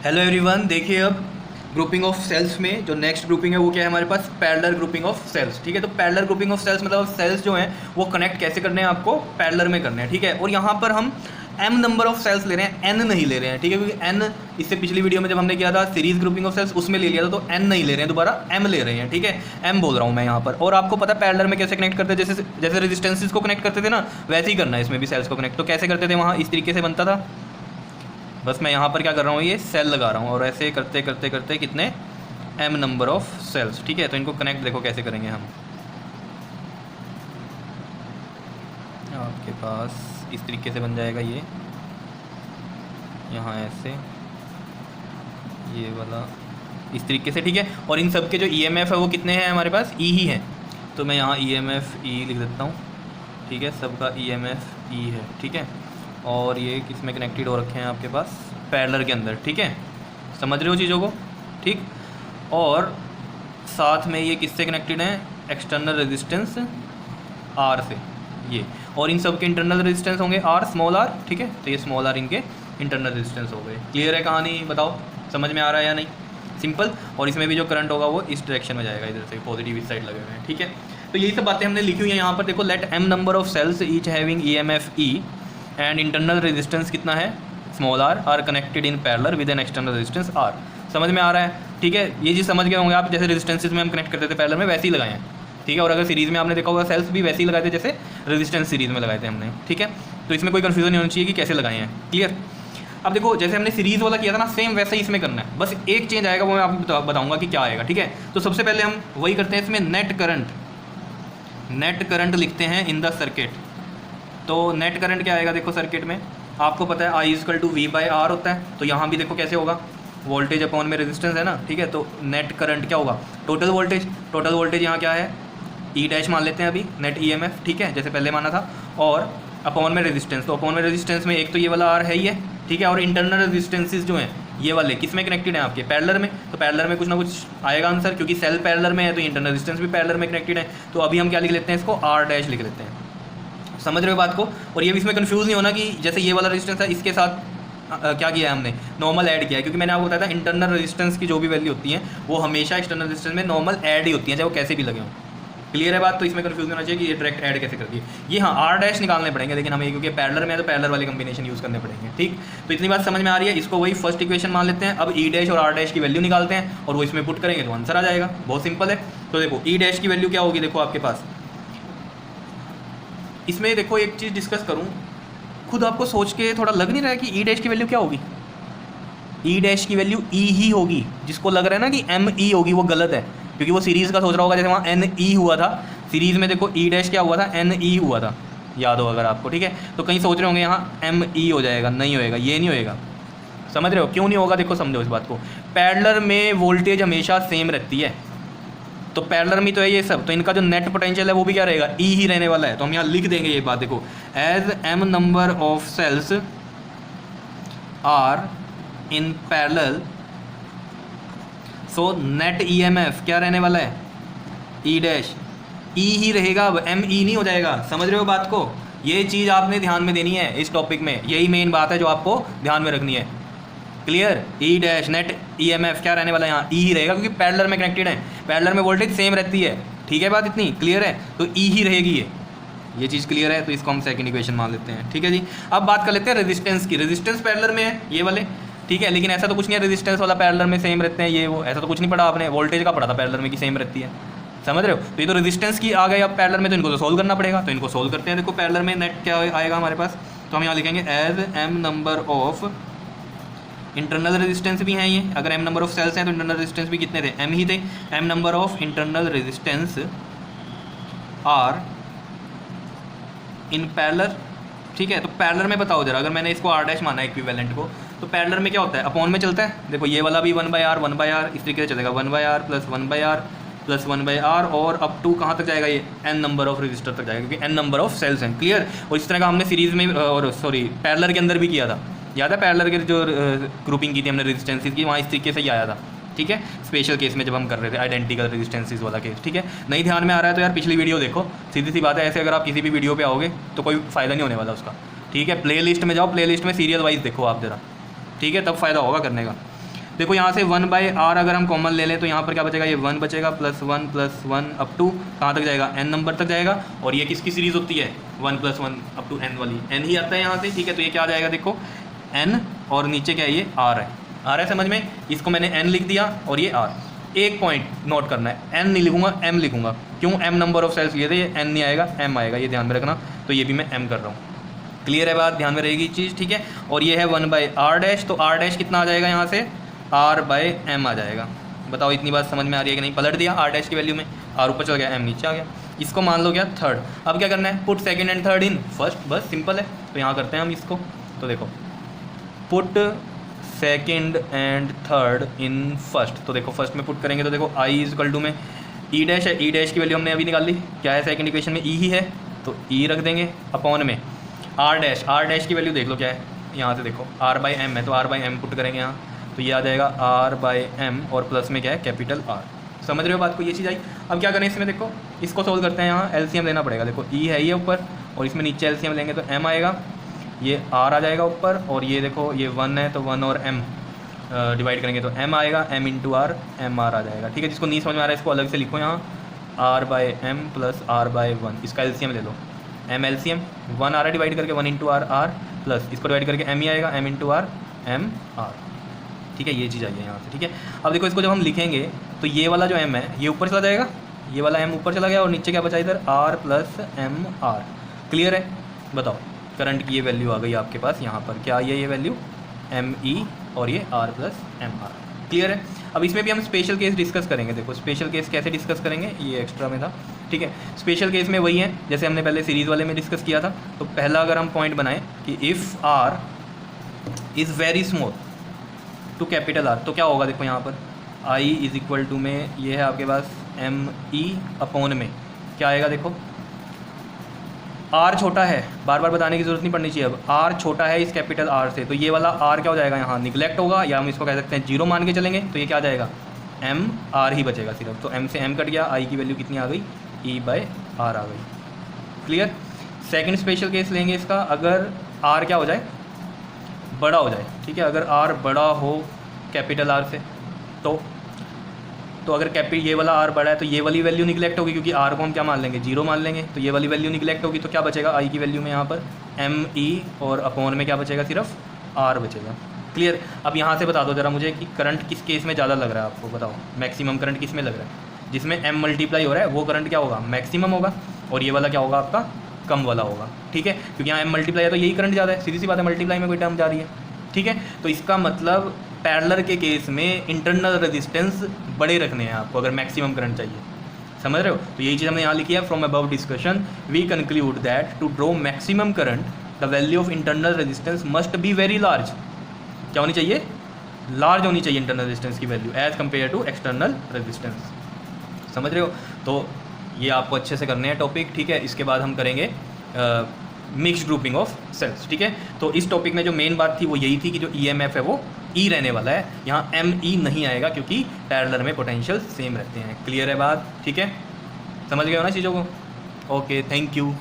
Hello everyone, देखिए अब grouping of sales में जो नेक्स्ट ग्रुपिंग है वो क्या है हमारे पास, पैरेलल ग्रुपिंग ऑफ सेल्स। ठीक है, तो पैरेलल ग्रुपिंग ऑफ सेल्स मतलब सेल्स जो हैं वो कनेक्ट कैसे करने हैं, आपको पैरेलल में करने हैं। ठीक है, और यहाँ पर हम m नंबर ऑफ सेल्स ले रहे हैं, n नहीं ले रहे हैं। ठीक है, क्योंकि n इससे पिछली वीडियो में जब हमने किया था सीरीज ग्रुपिंग ऑफ सेल्स उसमें ले लिया था, तो n नहीं ले रहे हैं, दोबारा m ले रहे हैं। ठीक है, m बोल रहा हूँ मैं यहाँ पर। और आपको पता है पैरेलल में कैसे कनेक्ट करते हैं, जैसे जैसे रेजिस्टेंसेस को कनेक्ट करते थे ना, वैसे ही करना है इसमें भी सेल्स को कनेक्ट। तो कैसे करते थे, वहाँ इस तरीके से बनता था। बस मैं यहाँ पर क्या कर रहा हूँ, ये सेल लगा रहा हूँ और ऐसे करते करते करते कितने m नंबर ऑफ सेल्स। ठीक है, तो इनको कनेक्ट देखो कैसे करेंगे हम। आपके पास इस तरीके से बन जाएगा ये, यहाँ ऐसे, ये वाला इस तरीके से। ठीक है, और इन सब के जो EMF है वो कितने हैं हमारे पास, E ही है। तो मैं यहाँ EMF E लिख देता हूँ। ठीक है, सबका EMF E है। ठीक है, और ये किस में कनेक्टेड हो रखे हैं आपके पास, पैरेलल के अंदर। ठीक है, समझ रहे हो चीज़ों को। ठीक, और साथ में ये किससे कनेक्टेड हैं, एक्सटर्नल रेजिस्टेंस R से ये, और इन सब के इंटरनल रेजिस्टेंस होंगे R, स्मॉल r। ठीक है, तो ये स्मॉल r इनके इंटरनल रेजिस्टेंस हो गए। क्लियर है कहानी, बताओ समझ में आ रहा है या नहीं, सिंपल। और इसमें भी जो करंट होगा वो इस डायरेक्शन में जाएगा, इधर से पॉजिटिव इस साइड लगे हुए हैं। ठीक है, तो यही सब बातें हमने लिखी हुई हैं यहाँ पर। देखो, let m number of cells each having EMF E and internal resistance कितना है, small r, are connected in parallel with an external resistance R। समझ में आ रहा है। ठीक है, ये चीज़ समझ गए होंगे आप, जैसे रेजिस्टेंसेस में हम कनेक्ट करते थे पैरेलल में, वैसे ही लगाए हैं। ठीक है, और अगर सीरीज़ में आपने देखा होगा सेल्स भी वैसे ही लगाए थे जैसे रेजिस्टेंस सीरीज़ में लगाए थे हमने। ठीक है, तो इसमें कोई कन्फ्यूजन नहीं होनी चाहिए कि कैसे लगाए हैं। क्लियर। अब देखो, जैसे हमने सीरीज़ वाला किया था ना, सेम वैसे ही इसमें करना है, बस एक चेंज आएगा, वो मैं आपको बताऊँगा कि क्या आएगा। ठीक है, तो सबसे पहले हम वही करते हैं, इसमें नेट करंट लिखते हैं इन द सर्किट। तो नेट करंट क्या आएगा, देखो सर्किट में आपको पता है I=V/R होता है। तो यहाँ भी देखो कैसे होगा, वोल्टेज अपॉन में रेजिस्टेंस है ना। ठीक है, तो नेट करंट क्या होगा, टोटल वोल्टेज यहाँ क्या है, E' मान लेते हैं अभी, नेट EMF। ठीक है, जैसे पहले माना था, और अपॉन में रेजिस्टेंस। तो अपॉन में रेजिस्टेंस में एक तो ये वाला R है ही है। ठीक है, और इंटरनल रेजिस्टेंसेज जो हैं ये वाले किस में कनेक्टेड हैं, आपके पैरेलल में। तो पैरेलल में कुछ ना कुछ आएगा आंसर, क्योंकि सेल पैरेलल में है तो इंटरनल रेजिस्टेंस भी पैरेलल में कनेक्टेड है। तो अभी हम क्या लिख लेते हैं, इसको R' लिख लेते हैं। समझ रहे हो बात को। और ये भी इसमें कंफ्यूज नहीं होना कि जैसे ये वाला रेजिस्टेंस है, इसके साथ क्या किया है हमने, नॉर्मल ऐड किया है। क्योंकि मैंने आपको बताया था इंटरनल रेजिस्टेंस की जो भी वैल्यू होती है वो हमेशा एक्सटर्नल रेजिस्टेंस में नॉर्मल ऐड ही होती है, चाहे वो कैसे भी लगे हों। क्लियर है बात। तो इसमें कंफ्यूज होना चाहिए कि ये डायरेक्ट ऐड कैसे कर दिए। ये हाँ R' निकालने पड़ेंगे, लेकिन हमें क्योंकि पैरेलल में है तो पैरेलल वाले कॉम्बिनेशन यूज़ करने पड़ेंगे। ठीक, तो इतनी बात समझ में आ रही है। इसको वही फर्स्ट इक्वेशन मान लेते हैं। अब E' और R' की वैल्यू निकालते हैं और वो इसमें पुट करेंगे तो आंसर आ जाएगा। बहुत सिंपल है। तो देखो E' की वैल्यू क्या होगी, देखो आपके पास इसमें देखो एक चीज़ डिस्कस करूँ, खुद आपको सोच के थोड़ा लग नहीं रहा है कि E' की वैल्यू क्या होगी। E' की वैल्यू E ही होगी। जिसको लग रहा है ना कि ME होगी वो गलत है, क्योंकि वो सीरीज़ का सोच रहा होगा। जैसे वहाँ NE हुआ था सीरीज़ में, देखो E' क्या हुआ था, NE हुआ था, याद हो अगर आपको। ठीक है, तो कहीं सोच रहे होंगे यहाँ ME हो जाएगा, नहीं होएगा, ये नहीं होएगा। समझ रहे हो क्यों नहीं होगा, देखो समझो इस बात को। पैरेलल में वोल्टेज हमेशा सेम रहती है, तो पैरेलल में तो है ये सब, तो इनका जो नेट पोटेंशियल है वो भी क्या रहेगा, E ही रहने वाला है। तो हम यहाँ लिख देंगे ये बात, देखो as m number of cells are in parallel, so net EMF क्या रहने वाला है, E' ही रहेगा, अब ME नहीं हो जाएगा। समझ रहे हो बात को। ये चीज़ आपने ध्यान में देनी है इस टॉपिक में, यही मेन बात है जो आपको ध्यान में रखनी है। क्लियर। E' नेट EMF क्या रहने वाला है, यहाँ E ही रहेगा, क्योंकि पैरेलल में कनेक्टेड है, पैरेलल में वोल्टेज सेम रहती है। ठीक है, बात इतनी क्लियर है, तो E ही रहेगी ये चीज़ क्लियर है। तो इसको हम सेकंड इक्वेशन मान लेते हैं। ठीक है जी। अब बात कर लेते हैं रेजिस्टेंस की। रेजिस्टेंस पैरेलल में है ये वाले, ठीक है, लेकिन ऐसा तो कुछ नहीं है रेजिस्टेंस वाला पैरेलल में सेम रहते हैं ये वो, ऐसा तो कुछ नहीं पढ़ा आपने, वोल्टेज का पढ़ा था पैरेलल में कि सेम रहती है। समझ रहे हो। तो ये तो रेजिस्टेंस की आ गए अब पैरेलल में, तो इनको तो सोल्व करना पड़ेगा। तो इनको सोल्व करते हैं। देखो पैरेलल में नेट क्या आएगा हमारे पास, तो हम यहाँ लिखेंगे as m number of, internal resistance भी हैं ये, अगर m नंबर ऑफ सेल्स हैं तो इंटरनल रेजिस्टेंस भी कितने थे, m ही थे। m number of internal resistance are in parallel. ठीक है, तो पैरेलल में बताओ जरा, अगर मैंने इसको R' माना है इक्विवेलेंट को, तो पैरेलल में क्या होता है, अपॉन में चलता है। देखो ये वाला भी 1/R इस तरीके से चलेगा, 1/R plus 1/R plus 1/R, और अप टू कहाँ तक जाएगा, ये n नंबर ऑफ रजिस्टर तक जाएगा, क्योंकि n नंबर ऑफ सेल्स हैं। क्लियर। और इस तरह का हमने सीरीज़ में और पैरेलल के अंदर भी किया था, याद है पैरेलल के जो ग्रुपिंग की थी हमने रेजिस्टेंसेस की, वहाँ इस तरीके से ही आया था। ठीक है, स्पेशल केस में जब हम कर रहे थे आइडेंटिकल रेजिस्टेंसेस वाला केस। ठीक है, नहीं ध्यान में आ रहा है तो यार पिछली वीडियो देखो, सीधी सी बात है। ऐसे अगर आप किसी भी वीडियो पे आओगे तो कोई फ़ायदा नहीं होने वाला उसका। ठीक है, प्लेलिस्ट में जाओ, प्लेलिस्ट में सीरियल वाइज देखो आप ज़रा। ठीक है, तब फ़ायदा होगा करने का। देखो यहाँ से 1/r अगर हम कॉमन ले लें तो यहाँ पर क्या बचेगा, ये 1 बचेगा, +1 अप टू कहाँ तक जाएगा, n नंबर तक जाएगा। और ये किसकी सीरीज़ होती है, 1 + 1 अप टू n वाली, n ही आता है यहाँ से, ठीक है। तो ये क्या आ जाएगा, देखो n और नीचे क्या है, ये r है, आ रहा है समझ में। इसको मैंने n लिख दिया और ये r। एक पॉइंट नोट करना है, n नहीं लिखूंगा, m लिखूंगा। क्यों, m नंबर ऑफ सेल्स लिए थे, ये n नहीं आएगा, m आएगा, ये ध्यान में रखना। तो ये भी मैं m कर रहा हूँ। क्लियर है बात, ध्यान में रहेगी चीज़, ठीक है। और ये है 1/r डैश, तो r डैश कितना आ जाएगा यहाँ से, r/m आ जाएगा। बताओ इतनी बात समझ में आ रही है कि नहीं। पलट दिया r डैश की वैल्यू में, r ऊपर चल गया, m नीचे आ गया। इसको मान लो क्या, थर्ड। अब क्या करना है, put second and third in first, बस सिंपल है। तो यहाँ करते हैं हम इसको। तो देखो put second and third in first. तो देखो फर्स्ट में पुट करेंगे तो देखो i इक्वल टू में ई डैश है, ई डैश की वैल्यू हमने अभी निकाल ली, क्या है सेकंड इक्वेशन में, ई ही है, तो ई रख देंगे, अपॉन में r डैश की वैल्यू देख लो क्या है, यहाँ से देखो r/m है, तो r/m पुट करेंगे यहाँ, तो ये आ जाएगा r/m और प्लस में क्या है, कैपिटल R। समझ रहे हो बात को, ये चीज़ आई। अब क्या करें इसमें, देखो इसको सोल्व करते हैं। यहाँ एलसीएम लेना पड़ेगा, देखो ई है ये ऊपर और इसमें नीचे एलसीएम लेंगे तो m आएगा, ये r आ जाएगा ऊपर, और ये देखो ये 1 है तो 1 और m डिवाइड करेंगे तो m आएगा, m × r, mr आ जाएगा, ठीक है। जिसको नहीं समझ में आ रहा है इसको अलग से लिखो यहाँ, r/m + r/1, इसका एलसीएम ले लो, m एलसीएम 1 आ रहा है डिवाइड करके, 1 × r, r प्लस इसको डिवाइड करके m ही आएगा, m × r, m r, ठीक है। ये चीज़ आई है यहाँ से, ठीक है। अब देखो इसको जब हम लिखेंगे तो ये वाला जो m है ये ऊपर चला जाएगा, ये वाला m ऊपर चला गया और नीचे क्या बचा इधर, r + mr। क्लियर है, बताओ करंट की ये वैल्यू आ गई आपके पास यहाँ पर, क्या आई है ये वैल्यू, me और ये r + mr। क्लियर है। अब इसमें भी हम स्पेशल केस डिस्कस करेंगे। देखो स्पेशल केस कैसे डिस्कस करेंगे, ये एक्स्ट्रा में था, ठीक है। स्पेशल केस में वही है जैसे हमने पहले सीरीज़ वाले में डिस्कस किया था। तो पहला अगर हम पॉइंट बनाएं कि if r is very small to capital R, तो क्या होगा, देखो यहाँ पर i इक्वल टू में ये है आपके पास me अपॉन में क्या आएगा, देखो r छोटा है, बार बार बताने की जरूरत नहीं पड़नी चाहिए। अब r छोटा है इस कैपिटल R से, तो ये वाला r क्या हो जाएगा, यहाँ निगलेक्ट होगा, या हम इसको कह सकते हैं जीरो मान के चलेंगे, तो ये क्या आ जाएगा, m r ही बचेगा सिर्फ। तो m से m कट गया, i की वैल्यू कितनी आ गई, e/r आ गई। क्लियर। सेकंड स्पेशल केस लेंगे इसका, अगर r क्या हो जाए, बड़ा हो जाए, ठीक है। अगर r बड़ा हो कैपिटल R से, तो अगर ये वाला r बड़ा है तो ये वाली वैल्यू निगलेक्ट होगी, क्योंकि r को हम क्या मान लेंगे, जीरो मान लेंगे, तो ये वाली वैल्यू निगलेक्ट होगी। तो क्या बचेगा, i की वैल्यू में यहाँ पर me और अपॉन में क्या बचेगा, सिर्फ r बचेगा। क्लियर। अब यहाँ से बता दो ज़रा मुझे कि करंट किस केस में ज़्यादा लग रहा है आपको, बताओ मैक्सिमम करंट किस में लग रहा है, जिसमें m मल्टीप्लाई हो रहा है वो करंट क्या होगा, मैक्सिमम होगा, और ये वाला क्या होगा आपका, कम वाला होगा, ठीक है। क्योंकि यहाँ m मल्टीप्लाई है तो यही करंट ज़्यादा है, सीधी सी बात है, मल्टीप्लाई में कोई टर्म जा रही है, ठीक है। तो इसका मतलब पैरेलल के केस में इंटरनल रेजिस्टेंस बड़े रखने हैं आपको, अगर मैक्सिमम करंट चाहिए। समझ रहे हो, तो यही चीज़ हमने यहाँ लिखी है। From above discussion we conclude that to draw maximum current the value of internal resistance must be very large. क्या होनी चाहिए, लार्ज होनी चाहिए इंटरनल रेजिस्टेंस की value as compare to external resistance. समझ रहे हो, तो ये आपको अच्छे से करने हैं टॉपिक, ठीक है। इसके बाद हम करेंगे मिक्स्ड ग्रुपिंग ऑफ सेल्स, ठीक है। तो इस टॉपिक में जो मेन बात थी वो यही थी कि जो ईएमएफ है वो ई रहने वाला है, यहाँ ME नहीं आएगा, क्योंकि पैरेलल में पोटेंशियल सेम रहते हैं। क्लियर है बात, ठीक है, समझ गए हो ना चीज़ों को। Okay, thank you.